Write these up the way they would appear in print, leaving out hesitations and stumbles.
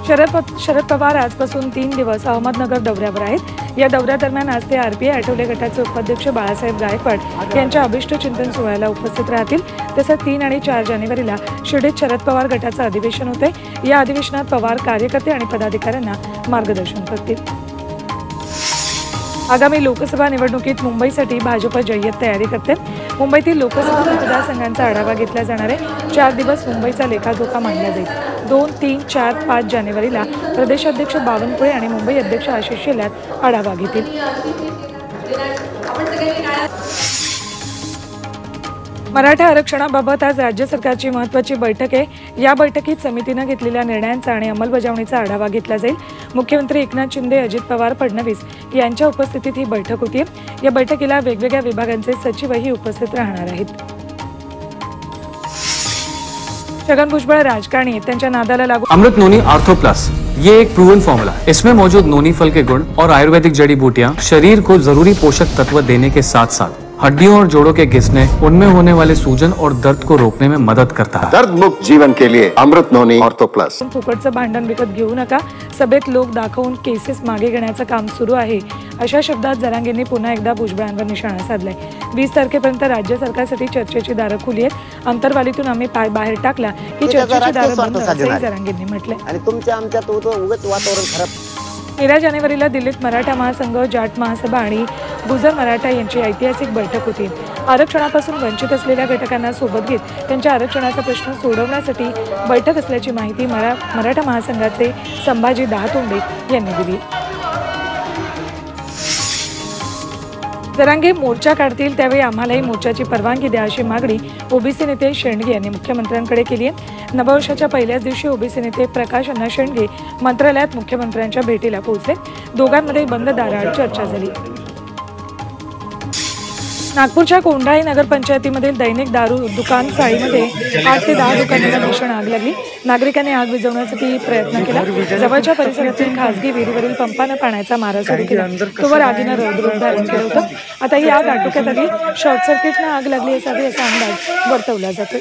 शरद पवार आजपासून 3 दिवस अहमदनगर दौऱ्यावर आहेत। या दौऱ्यादरम्यान आज ते आरपीआय आठवले गटाचे उपाध्यक्ष बाळासाहेब गायकवाड यांच्या अभिष्ट चिंतन सोहळ्याला उपस्थित राहतील। तसंच 3 आणि 4 जानेवारीला शिर्डीत शरद पवार गटाचं अधिवेशन होते। या अधिवेशनात पवार कार्यकर्ते आणि पदाधिकाऱ्यांना मार्गदर्शन करतील। आगामी लोकसभा निवडणुकीत मुंबईसाठी भाजप जय्यत तयारी करते। मुंबईतील लोकसभा मतदारसंघांचा आढावा घेतला जाणार आहे। 4 दिवस मुंबईचा लेखाजोखा मांडला जाईल। 2, 3, 4, 5 जानेवारीला प्रदेशाध्यक्ष बावनकुळे आणि मुंबई अध्यक्ष आशिष शेलार आढावा घेतील। मराठा आरक्षणाबाबत आज राज्य सरकारची महत्त्वाची बैठक आहे। या बैठकीत समितीने घेतलेल्या निर्णयांचा आणि अंमलबजावणीचा आढावा घेतला जाईल। मुख्यमंत्री एकनाथ शिंदे, अजित पवार, फडणवीस यांच्या उपस्थितीत ही बैठक होती। या बैठकीला वेगवेगळ्या विभागांचे सचिवही उपस्थित राहणार आहेत। छगन भुजबळ राजकारणी त्यांच्या नादाला लागू अमृत नोनी आर्थो प्लस ये एक प्रूवन फॉर्मूला है। इसमें मौजूद नोनी फल के गुण और आयुर्वेदिक जड़ी बूटियां शरीर को जरूरी पोषक तत्व देने के साथ साथ हड्डियों और जोड़ों के घिसने, उनमें होने वाले सूजन और दर्द को रोकने में मदद करता है। दर्द मुक्त जीवन के लिए अमृत नोनी ऑर्थो प्लस। फुकटचं भांडण विकत घेऊ नका, सभेत लोक दाखवून केसेस मागे घेण्याचं काम सुरू आहे, अशा शब्दात जरांगेंनी पुन्हा एकदा भुजबळांवर निशाणा साधलाय। 20 तारखेपर्यंत राज्य सरकारसाठी चर्चेची दारं खुली आहेत। अंतर्वालीतून आम्ही पाय बाहेर टाकला की चर्चेची दारं बंद, असंही जरांगेंनी म्हटलंय। आणि तुमच्या आमच्यात उगाच वातावरण खराब। 13 जानेवारीला दिल्लीत मराठा महासंघ, जाट महासभा आणि गुजर मराठा यांची ऐतिहासिक बैठक होती। आरक्षणापासून वंचित असलेल्या घटकांना सोबत घेत त्यांच्या आरक्षणाचा प्रश्न सोडवण्यासाठी बैठक असल्याची माहिती मराठा महासंघाचे संभाजी दहातोंडे यांनी दिली। जरांगे मोर्चा काढतील त्यावेळी आम्हालाही मोर्चाची परवानगी द्या, अशी मागणी ओबीसी नेते शेंडगे यांनी मुख्यमंत्र्यांकडे केली आहे। नववर्षाच्या पहिल्याच दिवशी ओबीसी नेते प्रकाश अण्णा शेंडगे मंत्रालयात मुख्यमंत्र्यांच्या भेटीला पोहोचले। दोघांमध्ये बंद दाराआड चर्चा झाली। नागपूरच्या कोंढाळी नगरपंचायतीमधील दैनिक दारू दुकान चाळीमध्ये 8 ते 10 दुकानांना भीषण आग लागली। नागरिकांनी आग विझवण्यासाठी प्रयत्न केला। जवळच्या परिसरातील खासगी विहिरीवरील पंपानं पाण्याचा मारा सुरू केला, तोवर आगीनं रौद्ररूप धारण केलं होतं। आता ही आग आटोक्यात आली। शॉर्ट सर्किटनं आग लागली असावी असा अंदाज वर्तवला जातोय।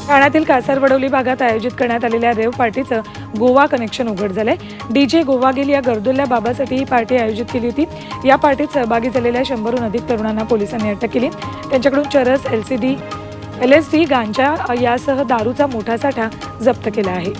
ठाण्यातील कासारवडवली भागात आयोजित करण्यात आलेल्या रेव पार्टीचं गोवा कनेक्शन उघड झालंय। डीजे गोवा गेल या गरदुल्ल्या बाबासाठी ही पार्टी आयोजित केली होती। या पार्टीत सहभागी झालेल्या 100हून अधिक तरुणांना पोलिसांनी अटक केली। त्यांच्याकडून चरस, LSD, गांजा यासह दारूचा मोठा साठा जप्त केला आहे।